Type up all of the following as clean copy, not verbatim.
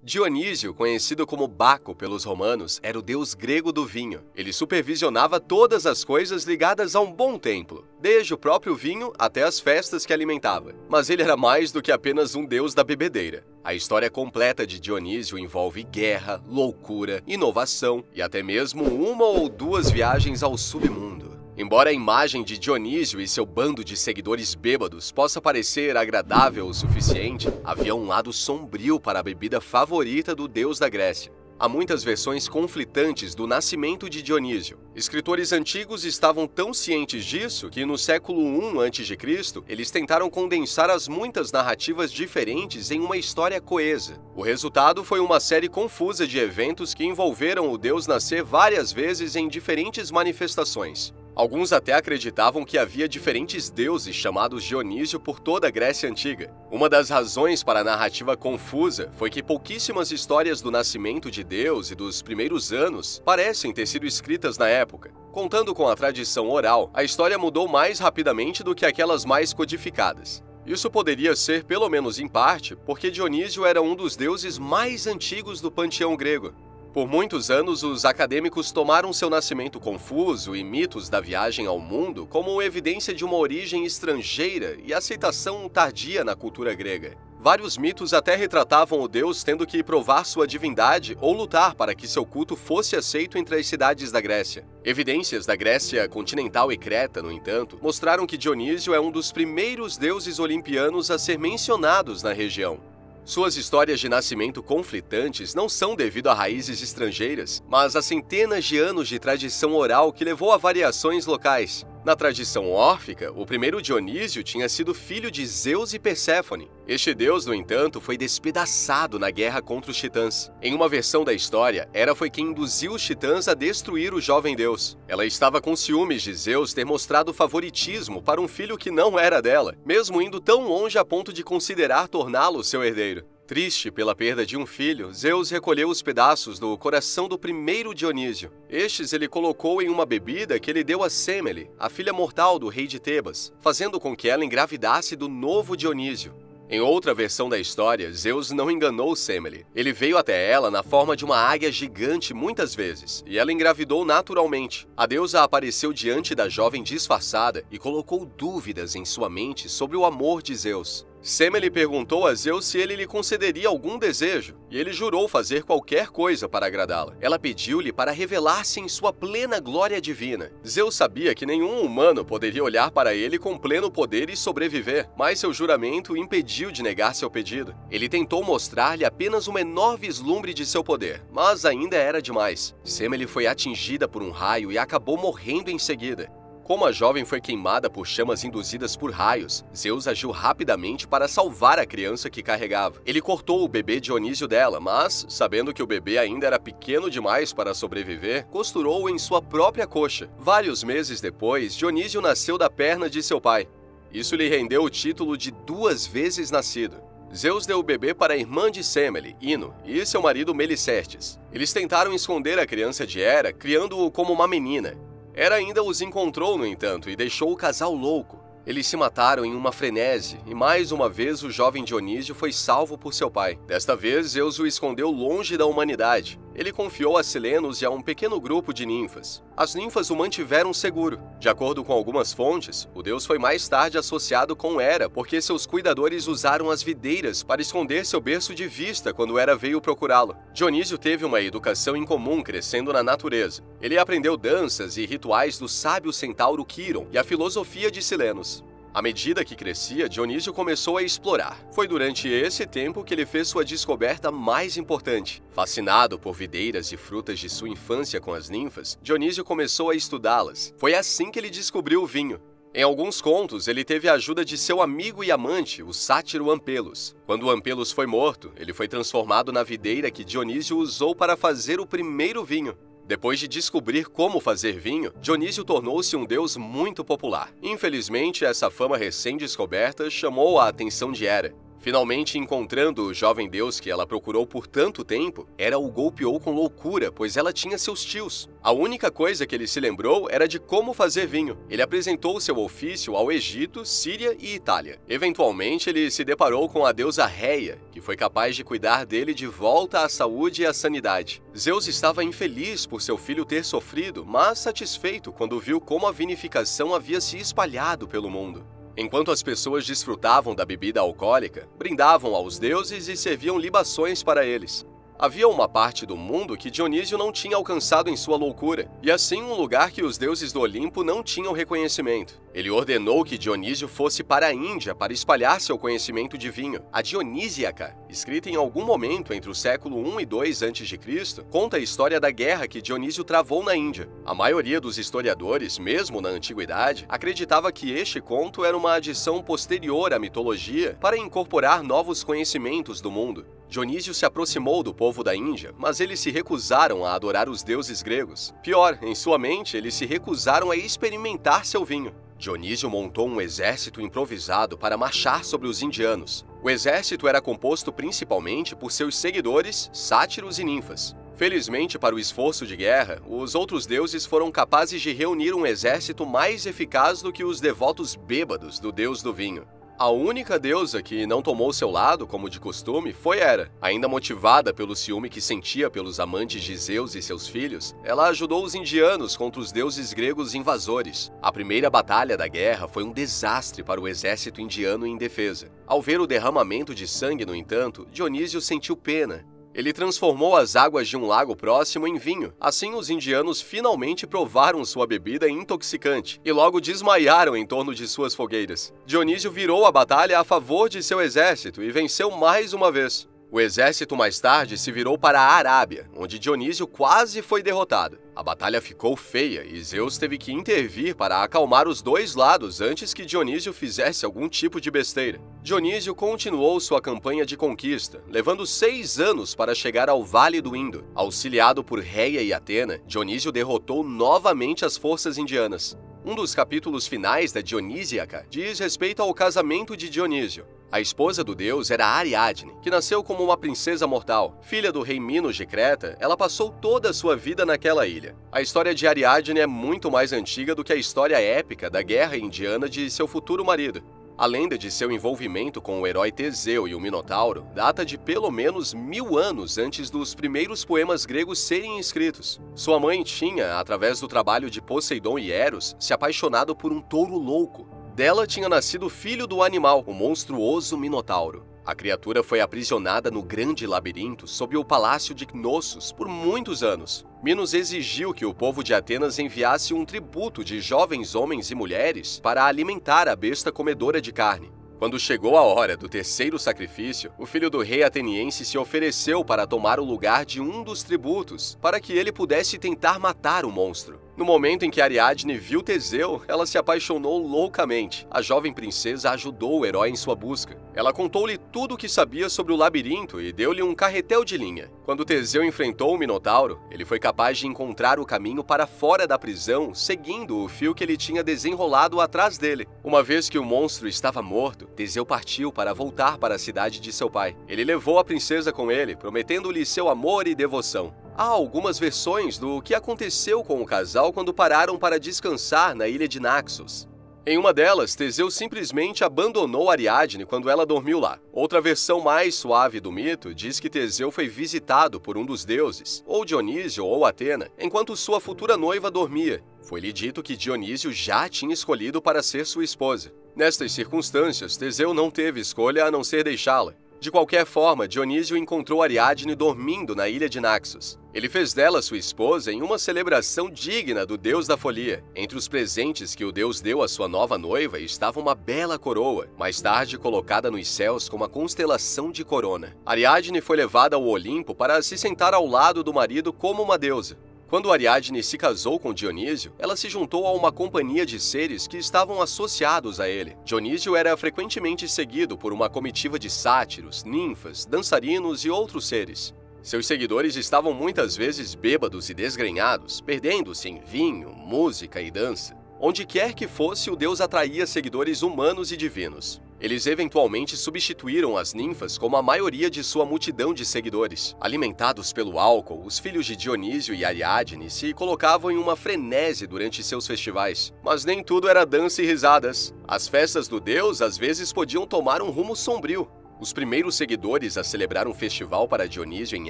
Dionísio, conhecido como Baco pelos romanos, era o deus grego do vinho. Ele supervisionava todas as coisas ligadas a um bom templo, desde o próprio vinho até as festas que alimentava. Mas ele era mais do que apenas um deus da bebedeira. A história completa de Dionísio envolve guerra, loucura, inovação e até mesmo uma ou duas viagens ao submundo. Embora a imagem de Dionísio e seu bando de seguidores bêbados possa parecer agradável o suficiente, havia um lado sombrio para a bebida favorita do deus da Grécia. Há muitas versões conflitantes do nascimento de Dionísio. Escritores antigos estavam tão cientes disso que no século I a.C., eles tentaram condensar as muitas narrativas diferentes em uma história coesa. O resultado foi uma série confusa de eventos que envolveram o deus nascer várias vezes em diferentes manifestações. Alguns até acreditavam que havia diferentes deuses chamados Dionísio por toda a Grécia Antiga. Uma das razões para a narrativa confusa foi que pouquíssimas histórias do nascimento de Deus e dos primeiros anos parecem ter sido escritas na época. Contando com a tradição oral, a história mudou mais rapidamente do que aquelas mais codificadas. Isso poderia ser, pelo menos em parte, porque Dionísio era um dos deuses mais antigos do panteão grego. Por muitos anos, os acadêmicos tomaram seu nascimento confuso e mitos da viagem ao mundo como evidência de uma origem estrangeira e aceitação tardia na cultura grega. Vários mitos até retratavam o deus tendo que provar sua divindade ou lutar para que seu culto fosse aceito entre as cidades da Grécia. Evidências da Grécia continental e Creta, no entanto, mostraram que Dionísio é um dos primeiros deuses olimpianos a ser mencionados na região. Suas histórias de nascimento conflitantes não são devido a raízes estrangeiras, mas a centenas de anos de tradição oral que levou a variações locais. Na tradição órfica, o primeiro Dionísio tinha sido filho de Zeus e Perséfone. Este deus, no entanto, foi despedaçado na guerra contra os titãs. Em uma versão da história, Hera foi quem induziu os titãs a destruir o jovem deus. Ela estava com ciúmes de Zeus ter mostrado favoritismo para um filho que não era dela, mesmo indo tão longe a ponto de considerar torná-lo seu herdeiro. Triste pela perda de um filho, Zeus recolheu os pedaços do coração do primeiro Dionísio. Estes ele colocou em uma bebida que ele deu a Semele, a filha mortal do rei de Tebas, fazendo com que ela engravidasse do novo Dionísio. Em outra versão da história, Zeus não enganou Semele. Ele veio até ela na forma de uma águia gigante muitas vezes, e ela engravidou naturalmente. A deusa apareceu diante da jovem disfarçada e colocou dúvidas em sua mente sobre o amor de Zeus. Semele perguntou a Zeus se ele lhe concederia algum desejo, e ele jurou fazer qualquer coisa para agradá-la. Ela pediu-lhe para revelar-se em sua plena glória divina. Zeus sabia que nenhum humano poderia olhar para ele com pleno poder e sobreviver, mas seu juramento o impediu de negar seu pedido. Ele tentou mostrar-lhe apenas um menor vislumbre de seu poder, mas ainda era demais. Semele foi atingida por um raio e acabou morrendo em seguida. Como a jovem foi queimada por chamas induzidas por raios, Zeus agiu rapidamente para salvar a criança que carregava. Ele cortou o bebê Dionísio dela, mas, sabendo que o bebê ainda era pequeno demais para sobreviver, costurou-o em sua própria coxa. Vários meses depois, Dionísio nasceu da perna de seu pai. Isso lhe rendeu o título de 2 vezes nascido. Zeus deu o bebê para a irmã de Semele, Ino, e seu marido Melicertes. Eles tentaram esconder a criança de Hera, criando-o como uma menina. Hera ainda os encontrou, no entanto, e deixou o casal louco. Eles se mataram em uma frenesi, e mais uma vez o jovem Dionísio foi salvo por seu pai. Desta vez, Zeus o escondeu longe da humanidade. Ele confiou a Silenos e a um pequeno grupo de ninfas. As ninfas o mantiveram seguro. De acordo com algumas fontes, o deus foi mais tarde associado com Hera, porque seus cuidadores usaram as videiras para esconder seu berço de vista quando Hera veio procurá-lo. Dionísio teve uma educação incomum crescendo na natureza. Ele aprendeu danças e rituais do sábio centauro Quiron e a filosofia de Silenos. À medida que crescia, Dionísio começou a explorar. Foi durante esse tempo que ele fez sua descoberta mais importante. Fascinado por videiras e frutas de sua infância com as ninfas, Dionísio começou a estudá-las. Foi assim que ele descobriu o vinho. Em alguns contos, ele teve a ajuda de seu amigo e amante, o sátiro Ampelos. Quando Ampelos foi morto, ele foi transformado na videira que Dionísio usou para fazer o primeiro vinho. Depois de descobrir como fazer vinho, Dionísio tornou-se um deus muito popular. Infelizmente, essa fama recém-descoberta chamou a atenção de Hera. Finalmente encontrando o jovem deus que ela procurou por tanto tempo, Hera o golpeou com loucura, pois ela tinha seus tios. A única coisa que ele se lembrou era de como fazer vinho. Ele apresentou seu ofício ao Egito, Síria e Itália. Eventualmente, ele se deparou com a deusa Reia, que foi capaz de cuidar dele de volta à saúde e à sanidade. Zeus estava infeliz por seu filho ter sofrido, mas satisfeito quando viu como a vinificação havia se espalhado pelo mundo. Enquanto as pessoas desfrutavam da bebida alcoólica, brindavam aos deuses e serviam libações para eles. Havia uma parte do mundo que Dionísio não tinha alcançado em sua loucura, e assim um lugar que os deuses do Olimpo não tinham reconhecimento. Ele ordenou que Dionísio fosse para a Índia para espalhar seu conhecimento de vinho. A Dionísiaca, escrita em algum momento entre o século I e II a.C., conta a história da guerra que Dionísio travou na Índia. A maioria dos historiadores, mesmo na antiguidade, acreditava que este conto era uma adição posterior à mitologia para incorporar novos conhecimentos do mundo. Dionísio se aproximou do povo da Índia, mas eles se recusaram a adorar os deuses gregos. Pior, em sua mente, eles se recusaram a experimentar seu vinho. Dionísio montou um exército improvisado para marchar sobre os indianos. O exército era composto principalmente por seus seguidores, sátiros e ninfas. Felizmente para o esforço de guerra, os outros deuses foram capazes de reunir um exército mais eficaz do que os devotos bêbados do deus do vinho. A única deusa que não tomou seu lado, como de costume, foi Hera. Ainda motivada pelo ciúme que sentia pelos amantes de Zeus e seus filhos, ela ajudou os indianos contra os deuses gregos invasores. A primeira batalha da guerra foi um desastre para o exército indiano indefesa. Ao ver o derramamento de sangue, no entanto, Dionísio sentiu pena. Ele transformou as águas de um lago próximo em vinho. Assim, os indianos finalmente provaram sua bebida intoxicante e logo desmaiaram em torno de suas fogueiras. Dionísio virou a batalha a favor de seu exército e venceu mais uma vez. O exército mais tarde se virou para a Arábia, onde Dionísio quase foi derrotado. A batalha ficou feia e Zeus teve que intervir para acalmar os dois lados antes que Dionísio fizesse algum tipo de besteira. Dionísio continuou sua campanha de conquista, levando 6 anos para chegar ao Vale do Indo. Auxiliado por Reia e Atena, Dionísio derrotou novamente as forças indianas. Um dos capítulos finais da Dionísiaca diz respeito ao casamento de Dionísio. A esposa do deus era Ariadne, que nasceu como uma princesa mortal. Filha do rei Minos de Creta, ela passou toda a sua vida naquela ilha. A história de Ariadne é muito mais antiga do que a história épica da guerra indiana de seu futuro marido. A lenda de seu envolvimento com o herói Teseu e o Minotauro data de pelo menos 1000 anos antes dos primeiros poemas gregos serem escritos. Sua mãe tinha, através do trabalho de Poseidon e Eros, se apaixonado por um touro louco. Dela tinha nascido o filho do animal, o monstruoso Minotauro. A criatura foi aprisionada no grande labirinto sob o palácio de Cnossos por muitos anos. Minos exigiu que o povo de Atenas enviasse um tributo de jovens homens e mulheres para alimentar a besta comedora de carne. Quando chegou a hora do terceiro sacrifício, o filho do rei ateniense se ofereceu para tomar o lugar de um dos tributos, para que ele pudesse tentar matar o monstro. No momento em que Ariadne viu Teseu, ela se apaixonou loucamente. A jovem princesa ajudou o herói em sua busca. Ela contou-lhe tudo o que sabia sobre o labirinto e deu-lhe um carretel de linha. Quando Teseu enfrentou o Minotauro, ele foi capaz de encontrar o caminho para fora da prisão, seguindo o fio que ele tinha desenrolado atrás dele. Uma vez que o monstro estava morto, Teseu partiu para voltar para a cidade de seu pai. Ele levou a princesa com ele, prometendo-lhe seu amor e devoção. Há algumas versões do que aconteceu com o casal quando pararam para descansar na ilha de Naxos. Em uma delas, Teseu simplesmente abandonou Ariadne quando ela dormiu lá. Outra versão mais suave do mito diz que Teseu foi visitado por um dos deuses, ou Dionísio ou Atena, enquanto sua futura noiva dormia. Foi-lhe dito que Dionísio já tinha escolhido para ser sua esposa. Nestas circunstâncias, Teseu não teve escolha a não ser deixá-la. De qualquer forma, Dionísio encontrou Ariadne dormindo na ilha de Naxos. Ele fez dela sua esposa em uma celebração digna do deus da folia. Entre os presentes que o deus deu à sua nova noiva estava uma bela coroa, mais tarde colocada nos céus com uma constelação de corona. Ariadne foi levada ao Olimpo para se sentar ao lado do marido como uma deusa. Quando Ariadne se casou com Dionísio, ela se juntou a uma companhia de seres que estavam associados a ele. Dionísio era frequentemente seguido por uma comitiva de sátiros, ninfas, dançarinos e outros seres. Seus seguidores estavam muitas vezes bêbados e desgrenhados, perdendo-se em vinho, música e dança. Onde quer que fosse, o deus atraía seguidores humanos e divinos. Eles eventualmente substituíram as ninfas como a maioria de sua multidão de seguidores. Alimentados pelo álcool, os filhos de Dionísio e Ariadne se colocavam em uma frenesi durante seus festivais. Mas nem tudo era dança e risadas. As festas do deus às vezes podiam tomar um rumo sombrio. Os primeiros seguidores a celebrar um festival para Dionísio em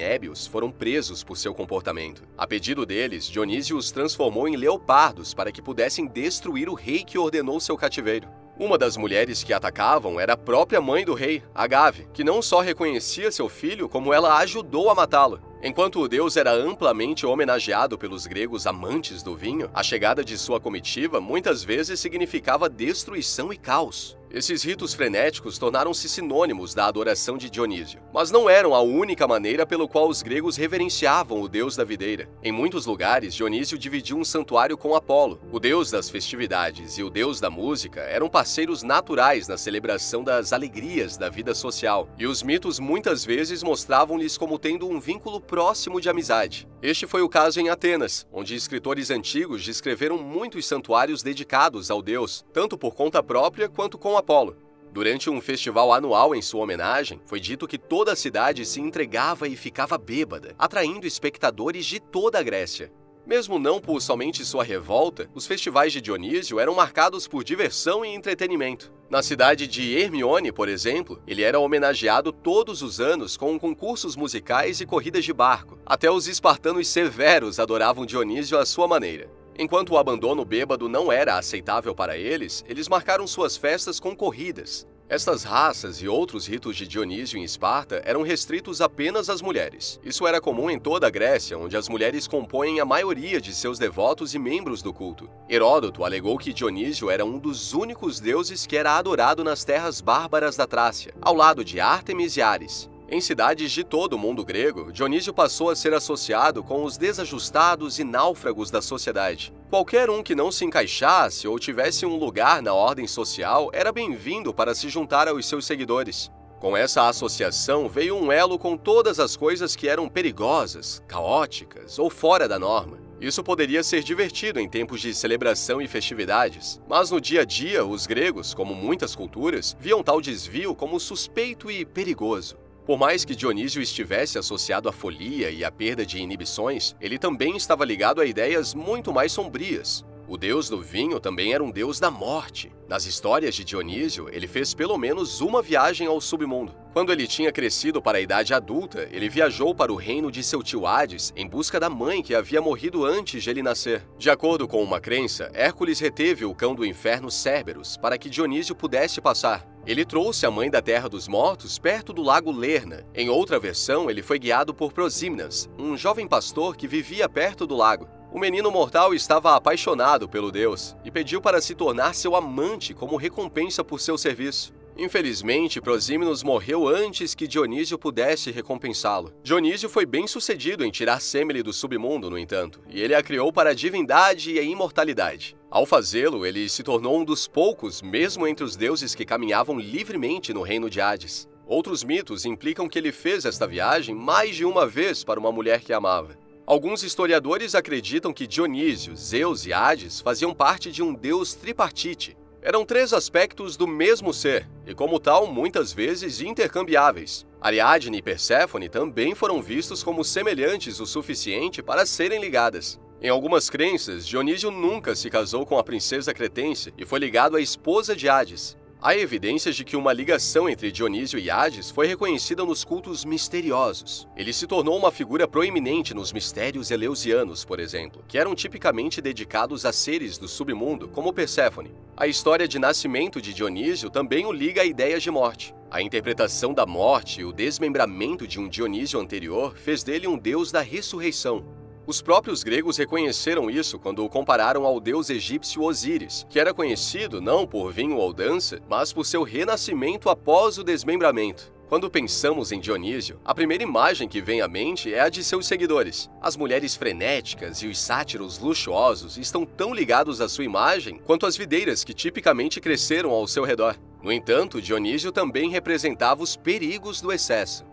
Ébios foram presos por seu comportamento. A pedido deles, Dionísio os transformou em leopardos para que pudessem destruir o rei que ordenou seu cativeiro. Uma das mulheres que atacavam era a própria mãe do rei, Agave, que não só reconhecia seu filho, como ela ajudou a matá-lo. Enquanto o deus era amplamente homenageado pelos gregos amantes do vinho, a chegada de sua comitiva muitas vezes significava destruição e caos. Esses ritos frenéticos tornaram-se sinônimos da adoração de Dionísio, mas não eram a única maneira pelo qual os gregos reverenciavam o deus da videira. Em muitos lugares, Dionísio dividiu um santuário com Apolo. O deus das festividades e o deus da música eram parceiros naturais na celebração das alegrias da vida social, e os mitos muitas vezes mostravam-lhes como tendo um vínculo próximo de amizade. Este foi o caso em Atenas, onde escritores antigos descreveram muitos santuários dedicados ao deus, tanto por conta própria quanto com Apolo. Durante um festival anual em sua homenagem, foi dito que toda a cidade se entregava e ficava bêbada, atraindo espectadores de toda a Grécia. Mesmo não por somente sua revolta, os festivais de Dionísio eram marcados por diversão e entretenimento. Na cidade de Hermione, por exemplo, ele era homenageado todos os anos com concursos musicais e corridas de barco. Até os espartanos severos adoravam Dionísio à sua maneira. Enquanto o abandono bêbado não era aceitável para eles, eles marcaram suas festas com corridas. Estas raças e outros ritos de Dionísio em Esparta eram restritos apenas às mulheres. Isso era comum em toda a Grécia, onde as mulheres compõem a maioria de seus devotos e membros do culto. Heródoto alegou que Dionísio era um dos únicos deuses que era adorado nas terras bárbaras da Trácia, ao lado de Ártemis e Ares. Em cidades de todo o mundo grego, Dionísio passou a ser associado com os desajustados e náufragos da sociedade. Qualquer um que não se encaixasse ou tivesse um lugar na ordem social era bem-vindo para se juntar aos seus seguidores. Com essa associação veio um elo com todas as coisas que eram perigosas, caóticas ou fora da norma. Isso poderia ser divertido em tempos de celebração e festividades, mas no dia a dia, os gregos, como muitas culturas, viam tal desvio como suspeito e perigoso. Por mais que Dionísio estivesse associado à folia e à perda de inibições, ele também estava ligado a ideias muito mais sombrias. O deus do vinho também era um deus da morte. Nas histórias de Dionísio, ele fez pelo menos uma viagem ao submundo. Quando ele tinha crescido para a idade adulta, ele viajou para o reino de seu tio Hades em busca da mãe que havia morrido antes de ele nascer. De acordo com uma crença, Hércules reteve o cão do inferno Cerberus para que Dionísio pudesse passar. Ele trouxe a mãe da Terra dos Mortos perto do lago Lerna. Em outra versão, ele foi guiado por Prosímenas, um jovem pastor que vivia perto do lago. O menino mortal estava apaixonado pelo deus e pediu para se tornar seu amante como recompensa por seu serviço. Infelizmente, Prosímenos morreu antes que Dionísio pudesse recompensá-lo. Dionísio foi bem sucedido em tirar Semele do submundo, no entanto, e ele a criou para a divindade e a imortalidade. Ao fazê-lo, ele se tornou um dos poucos, mesmo entre os deuses que caminhavam livremente no reino de Hades. Outros mitos implicam que ele fez esta viagem mais de uma vez para uma mulher que amava. Alguns historiadores acreditam que Dionísio, Zeus e Hades faziam parte de um deus tripartite. Eram três aspectos do mesmo ser, e como tal, muitas vezes intercambiáveis. Ariadne e Perséfone também foram vistos como semelhantes o suficiente para serem ligadas. Em algumas crenças, Dionísio nunca se casou com a princesa cretense e foi ligado à esposa de Hades. Há evidências de que uma ligação entre Dionísio e Hades foi reconhecida nos cultos misteriosos. Ele se tornou uma figura proeminente nos mistérios eleusianos, por exemplo, que eram tipicamente dedicados a seres do submundo, como Perséfone. A história de nascimento de Dionísio também o liga a ideias de morte. A interpretação da morte e o desmembramento de um Dionísio anterior fez dele um deus da ressurreição. Os próprios gregos reconheceram isso quando o compararam ao deus egípcio Osíris, que era conhecido não por vinho ou dança, mas por seu renascimento após o desmembramento. Quando pensamos em Dionísio, a primeira imagem que vem à mente é a de seus seguidores. As mulheres frenéticas e os sátiros luxuosos estão tão ligados à sua imagem quanto as videiras que tipicamente cresceram ao seu redor. No entanto, Dionísio também representava os perigos do excesso.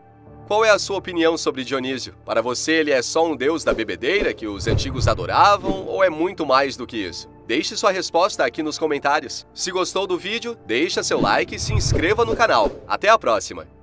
Qual é a sua opinião sobre Dionísio? Para você, ele é só um deus da bebedeira que os antigos adoravam ou é muito mais do que isso? Deixe sua resposta aqui nos comentários. Se gostou do vídeo, deixa seu like e se inscreva no canal. Até a próxima!